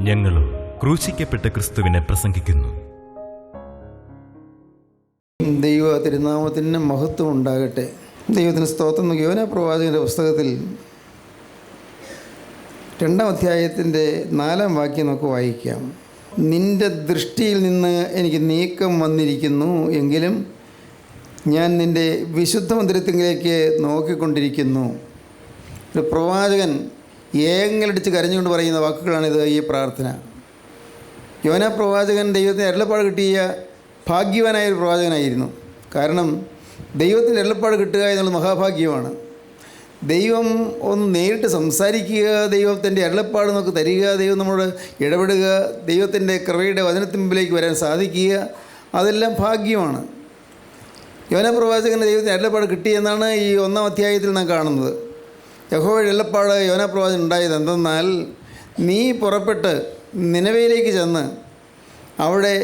ഞങ്ങളോ ക്രൂശിക്കപ്പെട്ട ക്രിസ്തുവിനെ പ്രസംഗിക്കുന്നു. ദൈവ തിരുനാമത്തിന് മഹത്വം ഉണ്ടാകട്ടെ. ദൈവത്തിന് സ്തോത്രം. യോനാ പ്രവാചകൻ്റെ പുസ്തകത്തിൽ 2-ാം അധ്യായത്തിൻ്റെ 4-ാം വാക്യം നമുക്ക് വായിക്കാം. നിൻ്റെ ദൃഷ്ടിയിൽ നിന്ന് എനിക്ക് നീക്കം വന്നിരിക്കുന്നു, എങ്കിലും ഞാൻ നിൻ്റെ വിശുദ്ധ മന്ദിരത്തിലേക്ക് നോക്കിക്കൊണ്ടിരിക്കുന്നു. ഒരു പ്രവാചകൻ ഏങ്ങലടിച്ച് കരഞ്ഞുകൊണ്ട് പറയുന്ന വാക്കുകളാണിത്. ഈ പ്രാർത്ഥന യോനാ പ്രവാചകൻ ദൈവത്തിന് അരുളപ്പാട് കിട്ടിയ ഭാഗ്യവാനായൊരു പ്രവാചകനായിരുന്നു. കാരണം ദൈവത്തിൻ്റെ അരുളപ്പാട് കിട്ടുക എന്നുള്ളത് മഹാഭാഗ്യമാണ്. ദൈവം ഒന്ന് നേരിട്ട് സംസാരിക്കുക, ദൈവത്തിൻ്റെ അരുളപ്പാട് നമുക്ക് തരിക, ദൈവം നമ്മളോട് ഇടപെടുക, ദൈവത്തിൻ്റെ കൃപയുടെ വചനത്തിന് മുമ്പിലേക്ക് വരാൻ സാധിക്കുക, അതെല്ലാം ഭാഗ്യമാണ്. യോനാ പ്രവാചകന് ദൈവത്തിൻ്റെ അരുളപ്പാട് കിട്ടിയെന്നാണ് ഈ 1-ാം അധ്യായത്തിൽ നാം കാണുന്നത്. യഹോവയുടെ അരുളപ്പാട് യോനാ പ്രവാചകൻ ഉണ്ടായത് എന്തെന്നാൽ, നീ പുറപ്പെട്ട് നിനവയിലേക്ക് ചെന്ന് അവിടെ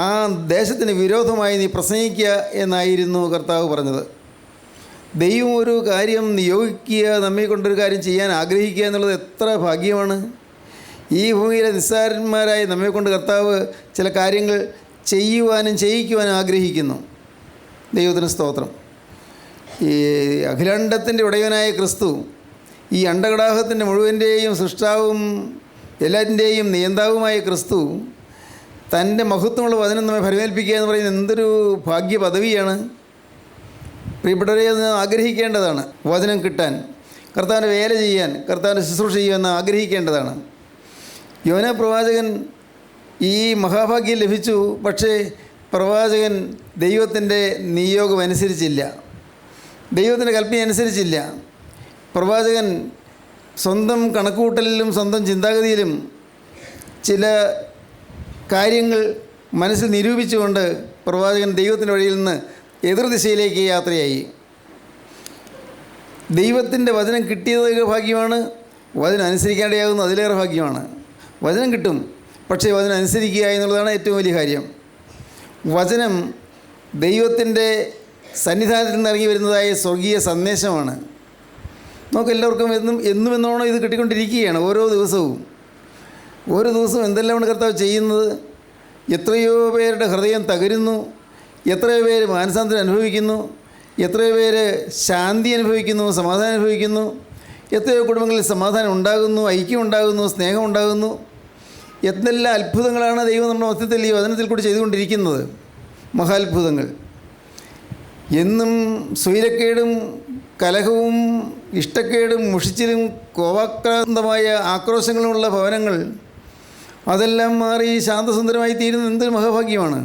ആ ദേശത്തിന് വിരോധമായി നീ പ്രസംഗിക്കുക എന്നായിരുന്നു കർത്താവ് പറഞ്ഞത്. ദൈവം ഒരു കാര്യം നിയോഗിക്കുക, നമ്മെ കൊണ്ടൊരു കാര്യം ചെയ്യാൻ ആഗ്രഹിക്കുക എന്നുള്ളത് എത്ര ഭാഗ്യമാണ്. ഈ ഭൂമിയിലെ നിസ്സാരന്മാരായി നമ്മെ കൊണ്ട് കർത്താവ് ചില കാര്യങ്ങൾ ചെയ്യുവാനും ചെയ്യിക്കുവാനും ആഗ്രഹിക്കുന്നു. ദൈവത്തിന് സ്തോത്രം. ഈ അഖിലാണ്ടത്തിൻ്റെ ഉടയവനായ ക്രിസ്തു, ഈ അണ്ടകടാഹത്തിൻ്റെ മുഴുവൻ്റെയും സൃഷ്ടാവും എല്ലാറ്റിൻ്റെയും നിയന്താവുമായ ക്രിസ്തു തൻ്റെ മഹത്വമുള്ള വചനം നമ്മെ ഫലമേൽപ്പിക്കുക എന്ന് പറയുന്നത് എന്തൊരു ഭാഗ്യ പദവിയാണ്. പ്രിയപ്പെട്ടവരെ, അത് ആഗ്രഹിക്കേണ്ടതാണ്. വചനം കിട്ടാൻ, കർത്താവിൻ്റെ വേല ചെയ്യാൻ, കർത്താവിൻ്റെ ശുശ്രൂഷ ചെയ്യുമെന്ന് ആഗ്രഹിക്കേണ്ടതാണ്. യോനാ പ്രവാചകൻ ഈ മഹാഭാഗ്യം ലഭിച്ചു. പക്ഷേ പ്രവാചകൻ ദൈവത്തിൻ്റെ നിയോഗം അനുസരിച്ചില്ല, ദൈവത്തിൻ്റെ കൽപ്പന അനുസരിച്ചില്ല. പ്രവാചകൻ സ്വന്തം കണക്കുകൂട്ടലിലും സ്വന്തം ചിന്താഗതിയിലും ചില കാര്യങ്ങൾ മനസ്സിൽ നിരൂപിച്ചുകൊണ്ട് പ്രവാചകൻ ദൈവത്തിൻ്റെ വഴിയിൽ നിന്ന് എതിർദിശയിലേക്ക് യാത്രയായി. ദൈവത്തിൻ്റെ വചനം കിട്ടിയത് ഭാഗ്യമാണ്, വചനം അനുസരിക്കേണ്ടതാകുന്നു അതിലേറെ ഭാഗ്യമാണ്. വചനം കിട്ടും, പക്ഷേ വചനം അനുസരിക്കുക എന്നുള്ളതാണ് ഏറ്റവും വലിയ കാര്യം. വചനം ദൈവത്തിൻ്റെ സന്നിധാനത്തിൽ നിന്ന് ഇറങ്ങി വരുന്നതായ സ്വർഗീയ സന്ദേശമാണ്. നമുക്കെല്ലാവർക്കും എന്നും എന്നോണം ഇത് കിട്ടിക്കൊണ്ടിരിക്കുകയാണ്. ഓരോ ദിവസവും എന്തെല്ലാമാണ് കർത്താവ് ചെയ്യുന്നത്. എത്രയോ പേരുടെ ഹൃദയം തകരുന്നു, എത്രയോ പേര് മാനസാന്തരം അനുഭവിക്കുന്നു, എത്രയോ പേര് ശാന്തി അനുഭവിക്കുന്നു, സമാധാനം അനുഭവിക്കുന്നു, എത്രയോ കുടുംബങ്ങളിൽ സമാധാനം ഉണ്ടാകുന്നു, ഐക്യം ഉണ്ടാകുന്നു, സ്നേഹം ഉണ്ടാകുന്നു. എന്തെല്ലാം അത്ഭുതങ്ങളാണ് ദൈവം നമ്മുടെ മധ്യത്തിൽ ഈ വചനത്തിൽ കൂടി ചെയ്തുകൊണ്ടിരിക്കുന്നത്. മഹാത്ഭുതങ്ങൾ. എന്നും സ്വൈരക്കേടും കലഹവും ഇഷ്ടക്കേടും മുഷിച്ചിലും കോപാക്രാന്തമായ ആക്രോശങ്ങളുമുള്ള ഭവനങ്ങൾ അതെല്ലാം മാറി ശാന്തസുന്ദരമായി തീരുന്ന എന്തൊരു മഹാഭാഗ്യമാണ്.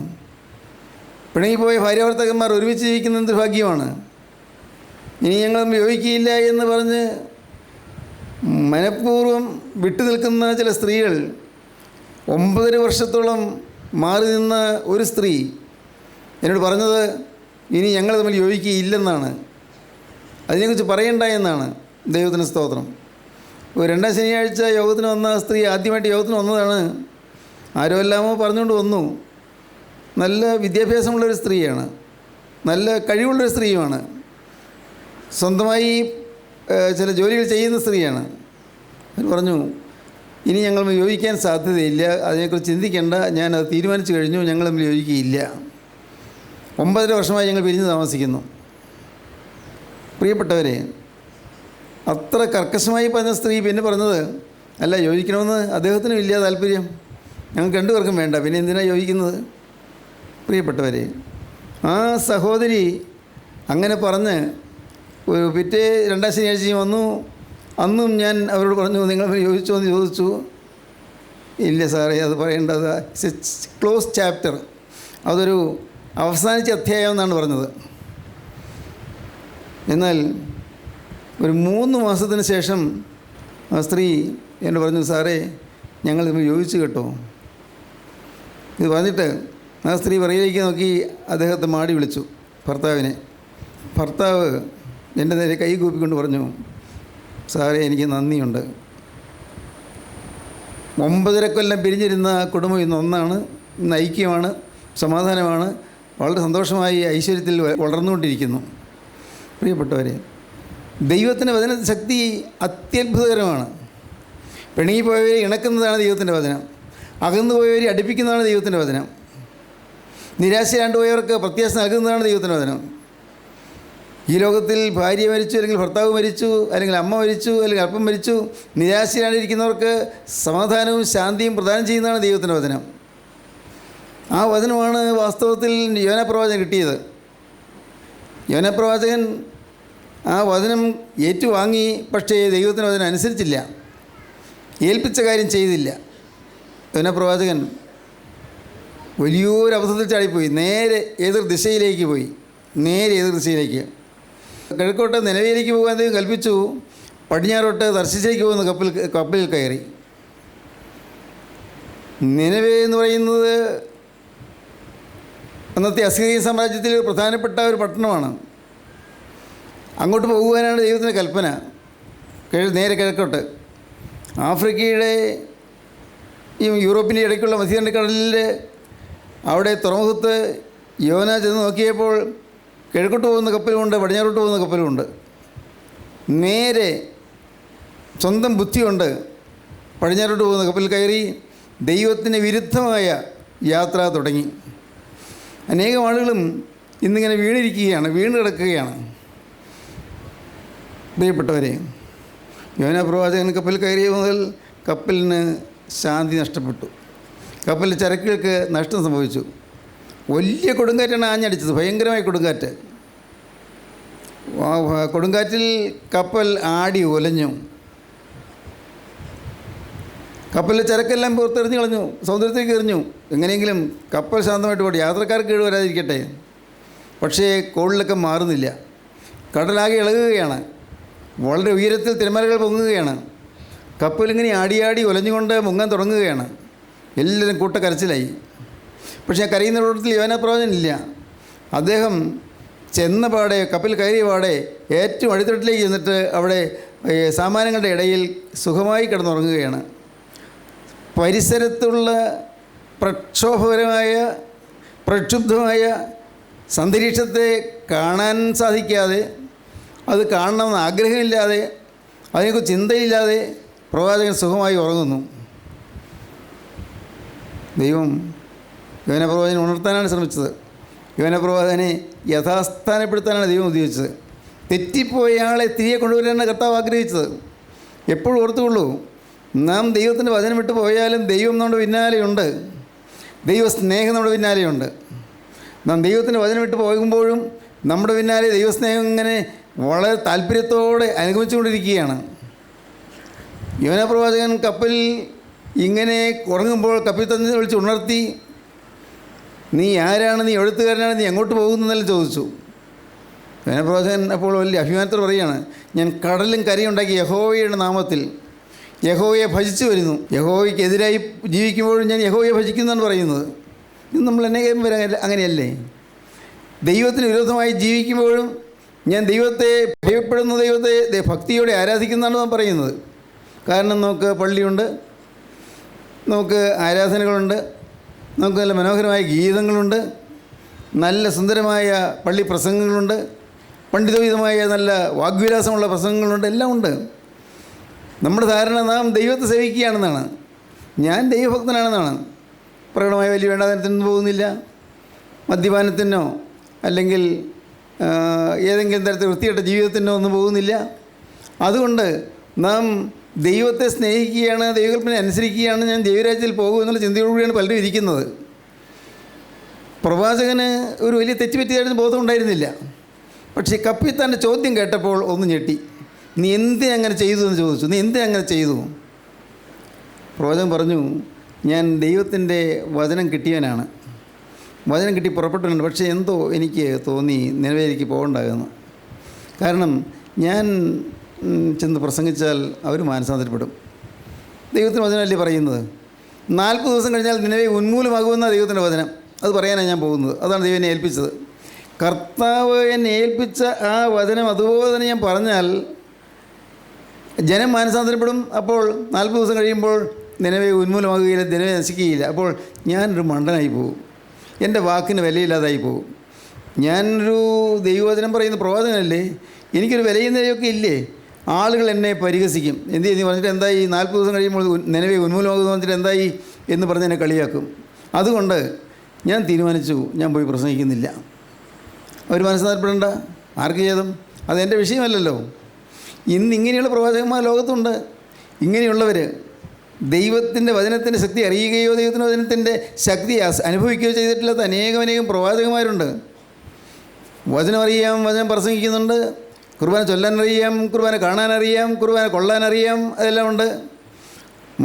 പിണങ്ങിപ്പോയ ഭാര്യാഭർത്താക്കന്മാർ ഒരുമിച്ച് ജീവിക്കുന്ന എന്തൊരു ഭാഗ്യമാണ്. ഇനി ഞങ്ങൾ യോജിക്കുകയില്ല എന്ന് പറഞ്ഞ് മനഃപൂർവ്വം വിട്ടുനിൽക്കുന്ന ചില സ്ത്രീകൾ, 9.5 വർഷത്തോളം മാറി നിന്ന ഒരു സ്ത്രീ എന്നോട് പറഞ്ഞത് ഇനി ഞങ്ങൾ തമ്മിൽ യോജിക്കുകയില്ലെന്നാണ്. അതിനെക്കുറിച്ച് പറയണ്ട എന്നാണ്. ദൈവത്തിന് സ്തോത്രം. ഒരു 2ാം ശനിയാഴ്ച യോഗത്തിന് വന്ന സ്ത്രീ ആദ്യമായിട്ട് യോഗത്തിന് വന്നതാണ്. ആരോ എല്ലാമോ പറഞ്ഞുകൊണ്ട് വന്നു. നല്ല വിദ്യാഭ്യാസമുള്ളൊരു സ്ത്രീയാണ്, നല്ല കഴിവുള്ളൊരു സ്ത്രീയുമാണ്, സ്വന്തമായി ചില ജോലികൾ ചെയ്യുന്ന സ്ത്രീയാണ്. അവർ പറഞ്ഞു ഇനി ഞങ്ങൾ യോജിക്കാൻ സാധ്യതയില്ല, അതിനെക്കുറിച്ച് ചിന്തിക്കേണ്ട, ഞാനത് തീരുമാനിച്ചു കഴിഞ്ഞു, ഞങ്ങൾ തമ്മിൽ യോജിക്കുകയില്ല. 9.5 വർഷമായി ഞങ്ങൾ പിരിഞ്ഞ് താമസിക്കുന്നു. പ്രിയപ്പെട്ടവരെ, അത്ര കർക്കശമായി പറഞ്ഞ സ്ത്രീ പിന്നെ പറഞ്ഞത്, അല്ല യോജിക്കണമെന്ന് അദ്ദേഹത്തിനും ഇല്ല താല്പര്യം, ഞങ്ങൾക്ക് 2 പേർക്കും വേണ്ട, പിന്നെ എന്തിനാണ് യോജിക്കുന്നത്? പ്രിയപ്പെട്ടവരെ, ആ സഹോദരി അങ്ങനെ പറഞ്ഞ് ഒരു പിറ്റേ 2ാം ശനിയാഴ്ചയും വന്നു. അന്നും ഞാൻ അവരോട് പറഞ്ഞു, നിങ്ങൾ യോജിച്ചോ എന്ന് ചോദിച്ചു. ഇല്ല സാറേ, അത് പറയേണ്ടത് ക്ലോസ് ചാപ്റ്റർ, അതൊരു അവസാനിച്ച അധ്യായം എന്നാണ് പറഞ്ഞത്. എന്നാൽ ഒരു 3 മാസത്തിന് ശേഷം ആ സ്ത്രീ എന്നോട് പറഞ്ഞു, സാറേ ഞങ്ങൾ യോജിച്ചു കേട്ടോ. ഇത് പറഞ്ഞിട്ട് ആ സ്ത്രീ പുറകിലേക്ക് നോക്കി അദ്ദേഹത്തെ മാടി വിളിച്ചു, ഭർത്താവിനെ. ഭർത്താവ് എൻ്റെ നേരെ കൈ കൂപ്പിക്കൊണ്ട് പറഞ്ഞു, സാറേ എനിക്ക് നന്ദിയുണ്ട്. 9.5 കൊല്ലം പിരിഞ്ഞിരുന്ന കുടുംബം ഇന്ന് ഒന്നാണ്, ഇന്ന് ഐക്യമാണ്, സമാധാനമാണ്, വളരെ സന്തോഷമായി ഐശ്വര്യത്തിൽ വളർന്നുകൊണ്ടിരിക്കുന്നു. പ്രിയപ്പെട്ടവരെ, ദൈവത്തിൻ്റെ വചന ശക്തി അത്യത്ഭുതകരമാണ്. പിണങ്ങിപ്പോയവരെ ഇണക്കുന്നതാണ് ദൈവത്തിൻ്റെ വചനം, അകന്നുപോയവരെ അടുപ്പിക്കുന്നതാണ് ദൈവത്തിൻ്റെ വചനം, നിരാശയാണ്ടുപോയവർക്ക് പ്രത്യാശ നൽകുന്നതാണ് ദൈവത്തിൻ്റെ വചനം. ഈ ലോകത്തിൽ ഭാര്യ മരിച്ചു, അല്ലെങ്കിൽ ഭർത്താവ് മരിച്ചു, അല്ലെങ്കിൽ അമ്മ മരിച്ചു, അല്ലെങ്കിൽ അപ്പം മരിച്ചു, നിരാശയിലാണ്ടിരിക്കുന്നവർക്ക് സമാധാനവും ശാന്തിയും പ്രദാനം ചെയ്യുന്നതാണ് ദൈവത്തിൻ്റെ വചനം. ആ വചനമാണ് വാസ്തവത്തിൽ യോനാ പ്രവാചകൻ കിട്ടിയത്. യോനാ പ്രവാചകൻ ആ വചനം ഏറ്റുവാങ്ങി, പക്ഷേ ദൈവത്തിൻ്റെ വചനം അനുസരിച്ചില്ല, ഏൽപ്പിച്ച കാര്യം ചെയ്തില്ല. യോനാ പ്രവാചകൻ വലിയൊരു അബദ്ധത്തിൽ ചാടിപ്പോയി. നേരെ എതിർ ദിശയിലേക്ക് പോയി, നേരെ എതിർ ദിശയിലേക്ക്. കിഴക്കോട്ട് നിലവിലേക്ക് പോകാൻ അദ്ദേഹം കൽപ്പിച്ചു. പടിഞ്ഞാറോട്ട് തർശീശിലേക്ക് പോകുന്ന കപ്പലിൽ കയറി. നിനവേ എന്ന് പറയുന്നത് അന്നത്തെ അസീറിയൻ സാമ്രാജ്യത്തിൽ പ്രധാനപ്പെട്ട ഒരു പട്ടണമാണ്. അങ്ങോട്ട് പോകുവാനാണ് ദൈവത്തിൻ്റെ കൽപ്പന. നേരെ കിഴക്കോട്ട് ആഫ്രിക്കയുടെ ഈ യൂറോപ്പിൻ്റെ ഇടയ്ക്കുള്ള മധ്യകടലിൽ അവിടെ തുറമുഖത്ത് യോന ചെന്ന് നോക്കിയപ്പോൾ കിഴക്കോട്ട് പോകുന്ന കപ്പലുമുണ്ട്, പടിഞ്ഞാറോട്ട് പോകുന്ന കപ്പലുമുണ്ട്. നേരെ സ്വന്തം ബുദ്ധി കൊണ്ട് പടിഞ്ഞാറോട്ട് പോകുന്ന കപ്പലിൽ കയറി ദൈവത്തിന് വിരുദ്ധമായ യാത്ര തുടങ്ങി. അനേകം ആളുകളും ഇന്നിങ്ങനെ വീണ് കിടക്കുകയാണ്. പ്രിയപ്പെട്ടവരെ, യോനാ പ്രവാചകൻ കപ്പൽ കയറിയ മുതൽ കപ്പലിന് ശാന്തി നഷ്ടപ്പെട്ടു. കപ്പലിലെ ചരക്കുകൾക്ക് നഷ്ടം സംഭവിച്ചു. വലിയ കൊടുങ്കാറ്റാണ് ആഞ്ഞടിച്ചത്, ഭയങ്കരമായ കൊടുങ്കാറ്റ്. കൊടുങ്കാറ്റിൽ കപ്പൽ ആടി ഉലഞ്ഞു. കപ്പലിലെ ചരക്കെല്ലാം പുറത്തെറിഞ്ഞു കളഞ്ഞു, സമുദ്രത്തേക്ക് എറിഞ്ഞു. എങ്ങനെയെങ്കിലും കപ്പൽ ശാന്തമായിട്ട് പോട്ടെ, യാത്രക്കാർക്ക് കേട് വരാതിരിക്കട്ടെ. പക്ഷേ കോളിലൊക്കെ മാറുന്നില്ല. കടലാകെ ഇളകുകയാണ്, വളരെ ഉയരത്തിൽ തിരമാലകൾ പൊങ്ങുകയാണ്. കപ്പലിങ്ങനെ ആടിയാടി ഉലഞ്ഞുകൊണ്ട് മുങ്ങാൻ തുടങ്ങുകയാണ്. എല്ലാവരും കൂട്ടക്കരച്ചിലായി. പക്ഷേ ആ കരയുന്ന കൂട്ടത്തിൽ യോനാ പ്രവാചകനില്ല. അദ്ദേഹം ചെന്ന പാടെ, കപ്പൽ കയറിയ പാടെ ഏറ്റവും അടിത്തട്ടിലേക്ക് ചെന്നിട്ട് അവിടെ സാമാനങ്ങളുടെ ഇടയിൽ സുഖമായി കിടന്നുറങ്ങുകയാണ്. പരിസരത്തുള്ള പ്രക്ഷുബ്ധമായ അന്തരീക്ഷത്തെ കാണാൻ സാധിക്കാതെ, അത് കാണണമെന്ന് ആഗ്രഹമില്ലാതെ, അതിനെക്കുറിച്ച് ചിന്തയില്ലാതെ പ്രവാചകൻ സുഖമായി ഉറങ്ങുന്നു. ദൈവം യോനാ പ്രവാചകനെ ഉണർത്താനാണ് ശ്രമിച്ചത്. യോനപ്രവാചകനെ യഥാസ്ഥാനപ്പെടുത്താനാണ് ദൈവം ഉദ്ദേശിച്ചത്. തെറ്റിപ്പോയ ആളെ തിരികെ കൊണ്ടുവരാനാണ് കർത്താവ് ആഗ്രഹിച്ചത്. എപ്പോഴും ഓർത്തുകൊള്ളൂ, നാം ദൈവത്തിൻ്റെ വചനം വിട്ട് പോയാലും ദൈവം നമ്മുടെ പിന്നാലെയുണ്ട്. ദൈവസ്നേഹം നമ്മുടെ പിന്നാലെയുണ്ട്. നാം ദൈവത്തിൻ്റെ വചനം വിട്ട് പോകുമ്പോഴും നമ്മുടെ പിന്നാലെ ദൈവസ്നേഹം ഇങ്ങനെ വളരെ താല്പര്യത്തോടെ അനുഗമിച്ചുകൊണ്ടിരിക്കുകയാണ്. യോനാപ്രവാചകൻ കപ്പലിൽ ഇങ്ങനെ ഉറങ്ങുമ്പോൾ കപ്പൽ തന്നെ വിളിച്ച് ഉണർത്തി, നീ ആരാണ്, നീ എഴുത്തുകാരനാണ്, നീ എങ്ങോട്ട് പോകുന്നെന്നെല്ലാം ചോദിച്ചു. യോനാപ്രവാചകൻ അപ്പോൾ വലിയ അഭിമാനത്തോടെ പറയുകയാണ്, ഞാൻ കടലും കരയുണ്ടാക്കി യഹോവയുടെ നാമത്തിൽ യഹോവയെ ഭജിച്ചു വരുന്നു. യഹോവയ്ക്കെതിരായി ജീവിക്കുമ്പോഴും ഞാൻ യഹോവയെ ഭജിക്കുന്നതാണ് പറയുന്നത്. ഇത് നമ്മൾ അനേകം പേര് അങ്ങനെയല്ലേ? ദൈവത്തിന് വിരോധമായി ജീവിക്കുമ്പോഴും ഞാൻ ദൈവത്തെ ഭയപ്പെടുന്ന ദൈവത്തെ ഭക്തിയോടെ ആരാധിക്കുന്നതാണ് നാം പറയുന്നത്. കാരണം നമുക്ക് പള്ളിയുണ്ട്, നമുക്ക് ആരാധനകളുണ്ട്, നമുക്ക് നല്ല മനോഹരമായ ഗീതങ്ങളുണ്ട്, നല്ല സുന്ദരമായ പള്ളി പ്രസംഗങ്ങളുണ്ട്, പണ്ഡിതോചിതമായ നല്ല വാഗ്വിലാസമുള്ള പ്രസംഗങ്ങളുണ്ട്, എല്ലാം ഉണ്ട്. നമ്മുടെ ധാരണ നാം ദൈവത്തെ സേവിക്കുകയാണെന്നാണ്, ഞാൻ ദൈവഭക്തനാണെന്നാണ്. പ്രകടമായ വലിയ വേണ്ടാതനത്തിനൊന്നും പോകുന്നില്ല, മദ്യപാനത്തിനോ അല്ലെങ്കിൽ ഏതെങ്കിലും തരത്തിൽ വൃത്തികെട്ട ജീവിതത്തിനോ ഒന്നും പോകുന്നില്ല. അതുകൊണ്ട് നാം ദൈവത്തെ സ്നേഹിക്കുകയാണ്, ദൈവകൽപ്പന അനുസരിക്കുകയാണ്, ഞാൻ ദൈവരാജ്യത്തിൽ പോകും എന്നുള്ള ചിന്തയോടുകൂടിയാണ് പലരും ഇരിക്കുന്നത്. പ്രവാചകന് ഒരു വലിയ തെറ്റുപറ്റിയതായിരുന്നു ബോധം ഉണ്ടായിരുന്നില്ല. പക്ഷേ കപ്പിത്താൻ്റെ ചോദ്യം കേട്ടപ്പോൾ ഒന്ന് ഞെട്ടി. നീ എന്തിനങ്ങനെ ചെയ്തു എന്ന് ചോദിച്ചു. നീ എന്തിനങ്ങനെ ചെയ്തു? പ്രവാചകൻ പറഞ്ഞു, ഞാൻ ദൈവത്തിൻ്റെ വചനം കിട്ടിയവനാണ്, വചനം കിട്ടി പുറപ്പെട്ടവനാണ്. പക്ഷേ എന്തോ എനിക്ക് തോന്നി നിലവിലേക്ക് പോകണ്ടാകുന്നു. കാരണം ഞാൻ ചെന്ന് പ്രസംഗിച്ചാൽ അവർ മാനസാന്തരപ്പെടും. ദൈവത്തിൻ്റെ വചനമല്ലേ പറയുന്നത്? 40 ദിവസം കഴിഞ്ഞാൽ നിലവെ ഉന്മൂലമാകുമെന്ന ദൈവത്തിൻ്റെ വചനം. അത് പറയാനാണ് ഞാൻ പോകുന്നത്. അതാണ് ദൈവം എന്നെ ഏൽപ്പിച്ചത്. കർത്താവ് എന്നെ ഏൽപ്പിച്ച ആ വചനം അതുപോലെ തന്നെ ഞാൻ പറഞ്ഞാൽ ജനം മാനസാന്തരപ്പെടും. അപ്പോൾ 40 ദിവസം കഴിയുമ്പോൾ നിലവെ ഉന്മൂലമാകുകയില്ല, നിലവെ നശിക്കുകയില്ല. അപ്പോൾ ഞാനൊരു മണ്ടനായി പോകും, എൻ്റെ വാക്കിന് വിലയില്ലാതായി പോകും. ഞാനൊരു ദൈവവചനം പറയുന്ന പ്രവാചകനല്ലേ, എനിക്കൊരു വിലയും നിലയൊക്കെ ഇല്ലേ? ആളുകൾ എന്നെ പരിഹസിക്കും. എന്ത് ചെയ്യുന്നു പറഞ്ഞിട്ട് എന്തായി, 40 ദിവസം കഴിയുമ്പോൾ നിലവെ ഉന്മൂലമാകുമെന്ന് പറഞ്ഞിട്ട് എന്തായി എന്ന് പറഞ്ഞ് എന്നെ കളിയാക്കും. അതുകൊണ്ട് ഞാൻ തീരുമാനിച്ചു, ഞാൻ പോയി പ്രസംഗിക്കുന്നില്ല. അവർ മനസ്സിലാക്കപ്പെടേണ്ട, ആർക്ക് ചെയ്തും അതെൻ്റെ വിഷയമല്ലല്ലോ. ഇന്ന് ഇങ്ങനെയുള്ള പ്രവാചകന്മാർ ലോകത്തുണ്ട്. ഇങ്ങനെയുള്ളവർ ദൈവത്തിൻ്റെ വചനത്തിൻ്റെ ശക്തി അറിയുകയോ ദൈവത്തിൻ്റെ വചനത്തിൻ്റെ ശക്തി അനുഭവിക്കുകയോ ചെയ്തിട്ടില്ലാത്ത അനേകം പ്രവാചകന്മാരുണ്ട്. വചനം അറിയാം, വചനം പ്രസംഗിക്കുന്നുണ്ട്, കുർബാന ചൊല്ലാനറിയാം, കുർബാന കാണാനറിയാം, കുർബാന കൊള്ളാനറിയാം, അതെല്ലാം ഉണ്ട്.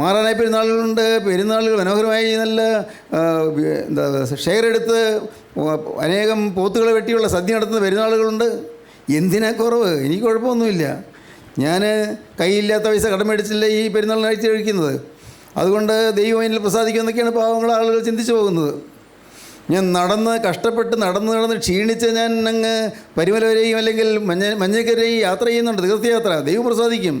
മാറാനായ പെരുന്നാളുകളുണ്ട്. പെരുന്നാളുകൾ മനോഹരമായി നല്ല ഷെയർ എടുത്ത് അനേകം പോത്തുകളെ വെട്ടിയുള്ള സദ്യ നടത്തുന്ന പെരുന്നാളുകളുണ്ട്. എന്തിനാ കുറവ്? എനിക്ക് കുഴപ്പമൊന്നുമില്ല. ഞാൻ കയ്യില്ലാത്ത പൈസ കടം മേടിച്ചില്ല ഈ പെരുന്നാളിന് അഴിച്ച് കഴിക്കുന്നത്. അതുകൊണ്ട് ദൈവം എന്നിൽ പ്രസാദിക്കുമെന്നൊക്കെയാണ് പാവങ്ങളെ ആളുകൾ ചിന്തിച്ചു പോകുന്നത്. ഞാൻ കഷ്ടപ്പെട്ട് നടന്ന് ക്ഷീണിച്ച് ഞാൻ അങ്ങ് പരിമല വരെയും അല്ലെങ്കിൽ മഞ്ഞക്കരയും യാത്ര ചെയ്യുന്നുണ്ട്, തീർത്ഥയാത്ര. ദൈവം പ്രസാദിക്കും.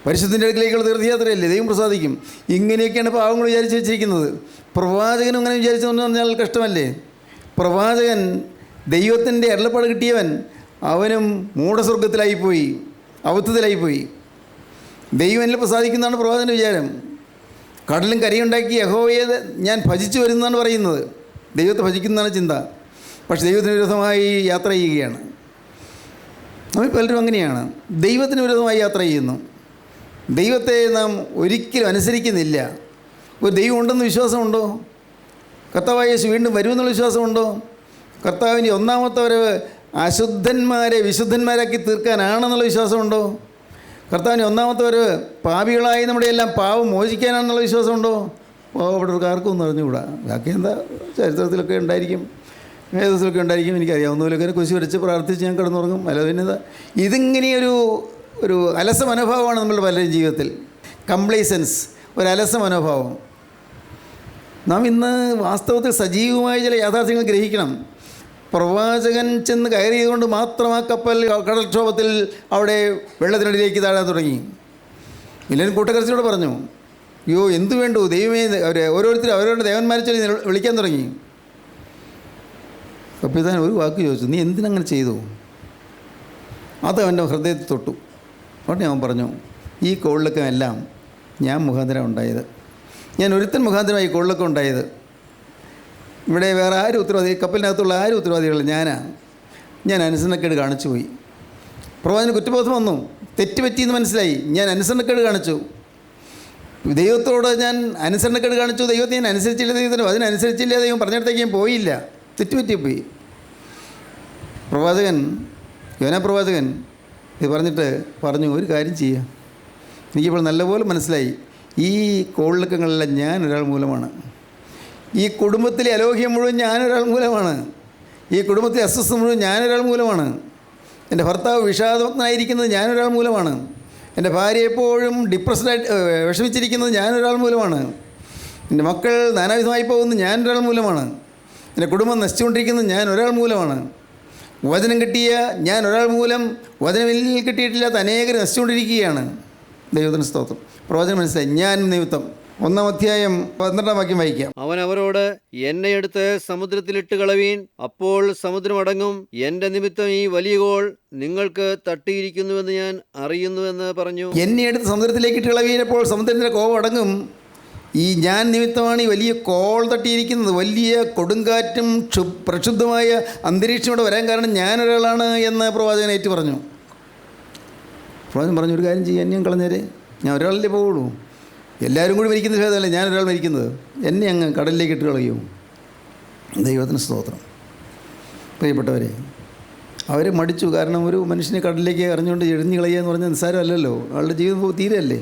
പരിശുദ്ധൻ്റെ അടുക്കിലേക്കുള്ള തീർത്ഥയാത്രയല്ലേ, ദൈവം പ്രസാദിക്കും. ഇങ്ങനെയൊക്കെയാണ് പാവങ്ങൾ വിചാരിച്ച് വെച്ചിരിക്കുന്നത്. പ്രവാചകനും അങ്ങനെ വിചാരിച്ചെന്ന് പറഞ്ഞാൽ കഷ്ടമല്ലേ? പ്രവാചകൻ ദൈവത്തിൻ്റെ അരുളപ്പാട് കിട്ടിയവൻ, അവനും മൂഢസ്വർഗത്തിലായിപ്പോയി, അബദ്ധത്തിലായിപ്പോയി. ദൈവം എന്നിൽ പ്രസാദിക്കുന്നതാണ് പ്രവാചകൻ്റെ വിചാരം. കടലും കരയുണ്ടാക്കി യഹോവയെ ഞാൻ ഭജിച്ചു വരുന്നതാണ് പറയുന്നത്. ദൈവത്തെ ഭജിക്കുന്നതാണ് ചിന്ത. പക്ഷേ ദൈവത്തിന് വിരോധമായി യാത്ര ചെയ്യുകയാണ്. നമ്മൾ പലരും അങ്ങനെയാണ്, ദൈവത്തിന് വിരോധമായി യാത്ര ചെയ്യുന്നു. ദൈവത്തെ നാം ഒരിക്കലും അനുസരിക്കുന്നില്ല. ഒരു ദൈവം ഉണ്ടെന്ന് വിശ്വാസമുണ്ടോ? കർത്താവായ യേശു വീണ്ടും വരുമെന്നുള്ള വിശ്വാസമുണ്ടോ? കർത്താവിൻ്റെ ഒന്നാമത്തെ വരവ് അശുദ്ധന്മാരെ വിശുദ്ധന്മാരാക്കി തീർക്കാനാണെന്നുള്ള വിശ്വാസമുണ്ടോ? കർത്താവിൻ്റെ ഒന്നാമത്തെ വരവ് പാപികളായി നമ്മുടെ എല്ലാം പാവം മോചിക്കാനാണെന്നുള്ള വിശ്വാസമുണ്ടോ? പാവപ്പെട്ടവർക്ക് ആർക്കും ഒന്നും അറിഞ്ഞുകൂടാ. ബാക്കി എന്താ ചരിത്രത്തിലൊക്കെ ഉണ്ടായിരിക്കും, വേദത്തിലൊക്കെ ഉണ്ടായിരിക്കും, എനിക്കറിയാവുന്നതിലൊക്കെ കുരിശ് വരച്ച് പ്രാർത്ഥിച്ച് ഞാൻ കിടന്നുറങ്ങും. അല്ല പിന്നെ ഇതിങ്ങനെയൊരു അലസ മനോഭാവമാണ് നമ്മളുടെ പലരും ജീവിതത്തിൽ. കംപ്ലേസൻസ്, ഒരു അലസ മനോഭാവം. നാം ഇന്ന് വാസ്തവത്തിൽ സജീവമായ ചില യാഥാർത്ഥ്യങ്ങൾ ഗ്രഹിക്കണം. പ്രവാചകൻ ചെന്ന് കയറിയതുകൊണ്ട് മാത്രം ആ കപ്പൽ കടൽക്ഷോഭത്തിൽ അവിടെ വെള്ളത്തിനടിയിലേക്ക് താഴാൻ തുടങ്ങി. എല്ലാവരും കൂട്ടക്കരച്ചിലൂടെ പറഞ്ഞു, അയ്യോ എന്തു വേണ്ടു ദൈവമേ, ഓരോരുത്തരും അവരവരുടെ ദേവന്മാരെ ചൊല്ലി വിളിക്കാൻ തുടങ്ങി. കപ്പിത്താൻ ഒരു വാക്ക് ചോദിച്ചു, നീ എന്തിനങ്ങനെ ചെയ്തു? അത് അവൻ്റെ ഹൃദയത്തിൽ തൊട്ടു. ഉടനെ അവൻ പറഞ്ഞു, ഈ കോളിളക്കമെല്ലാം ഞാൻ മുഖാന്തരം ഉണ്ടായത്, ഞാൻ ഒരുത്തൻ മുഖാന്തരമായി ഈ കോളിളക്കം ഉണ്ടായത്. ഇവിടെ വേറെ ആരും ഉത്തരവാദി, കപ്പലിനകത്തുള്ള ആരും ഉത്തരവാദികളില്ല, ഞാൻ അനുസരണക്കേട് കാണിച്ചു പോയി. പ്രവാചകന് കുറ്റബോധം വന്നു, തെറ്റ് പറ്റിയെന്ന് മനസ്സിലായി, ഞാൻ അനുസരണക്കേട് കാണിച്ചു, ദൈവത്തോട് ഞാൻ അനുസരണക്കേട് കാണിച്ചു, ദൈവത്തെ ഞാൻ അനുസരിച്ചില്ല, ദൈവത്തിന് അതിനനുസരിച്ചില്ല, ദൈവം പറഞ്ഞിടത്തേക്ക് ഞാൻ പോയില്ല, തെറ്റുപറ്റിപ്പോയി. യോനാ പ്രവാചകൻ ഇത് പറഞ്ഞിട്ട് പറഞ്ഞു, ഒരു കാര്യം ചെയ്യുക, എനിക്കിപ്പോൾ നല്ലപോലെ മനസ്സിലായി, ഈ കോളിളക്കങ്ങളെല്ലാം ഞാൻ ഒരാൾ മൂലമാണ്, ഈ കുടുംബത്തിലെ അലോഹ്യം മുഴുവൻ ഞാനൊരാൾ മൂലമാണ്, ഈ കുടുംബത്തിലെ അസ്വസ്ഥത മുഴുവൻ ഞാനൊരാൾ മൂലമാണ്, എൻ്റെ ഭർത്താവ് വിഷാദമഗ്നായിരിക്കുന്നത് ഞാനൊരാൾ മൂലമാണ്, എൻ്റെ ഭാര്യ എപ്പോഴും ഡിപ്രസ്ഡായിട്ട് വിഷമിച്ചിരിക്കുന്നത് ഞാനൊരാൾ മൂലമാണ്, എൻ്റെ മക്കൾ നാനാവിധമായി പോകുന്നത് ഞാനൊരാൾ മൂലമാണ്, എൻ്റെ കുടുംബം നശിച്ചുകൊണ്ടിരിക്കുന്നത് ഞാൻ ഒരാൾ മൂലമാണ്, വചനം കിട്ടിയ ഞാൻ ഒരാൾ മൂലം വചനമിൽ കിട്ടിയിട്ടില്ലാത്ത അനേകർ നശിച്ചുകൊണ്ടിരിക്കുകയാണ്. ദൈവത്തിന് സ്തോത്രം. പ്രവചനം മനസ്സിലായി, ഞാൻ നിമിത്തം. 1-ാം അധ്യായം 12-ാം വാക്യം വായിക്കാം. അവൻ അവരോട്, എന്നെ എടുത്ത് സമുദ്രത്തിലിട്ട് കളവീൻ, അപ്പോൾ സമുദ്രം അടങ്ങും. എൻ്റെ നിമിത്തം ഈ വലിയ കോൾ നിങ്ങൾക്ക് തട്ടിയിരിക്കുന്നുവെന്ന് ഞാൻ അറിയുന്നുവെന്ന് പറഞ്ഞു. എന്നെ എടുത്ത് സമുദ്രത്തിലേക്ക് ഇട്ട് കളവീനപ്പോൾ സമുദ്രത്തിൻ്റെ കോപം അടങ്ങും. ഈ ഞാൻ നിമിത്തമാണ് ഈ വലിയ കോൾ തട്ടിയിരിക്കുന്നത്. വലിയ കൊടുങ്കാറ്റും പ്രക്ഷുബ്ധമായ അന്തരീക്ഷം ഇവിടെ വരാൻ കാരണം ഞാനൊരാളാണ് എന്ന് പ്രവാചകൻ ഏറ്റു പറഞ്ഞു. പ്രവാചകൻ പറഞ്ഞു, ഒരു കാര്യം ചെയ്യാൻ എന്നെയും കളഞ്ഞേരെ, ഞാൻ ഒരാളല്ലേ പോവുള്ളൂ, എല്ലാവരും കൂടി മരിക്കുന്ന ഭേദമല്ലേ ഞാനൊരാൾ മരിക്കുന്നത്, എന്നെ അങ്ങ് കടലിലേക്ക് ഇട്ട് കളയും. ദൈവത്തിന് സ്തോത്രം. പ്രിയപ്പെട്ടവരെ, അവർ മടിച്ചു. കാരണം ഒരു മനുഷ്യനെ കടലിലേക്ക് എറിഞ്ഞുകൊണ്ട് എഴിഞ്ഞു കളയുക എന്ന് പറഞ്ഞാൽ നിസ്സാരമല്ലല്ലോ, ആളുടെ ജീവിതം തീരല്ലേ.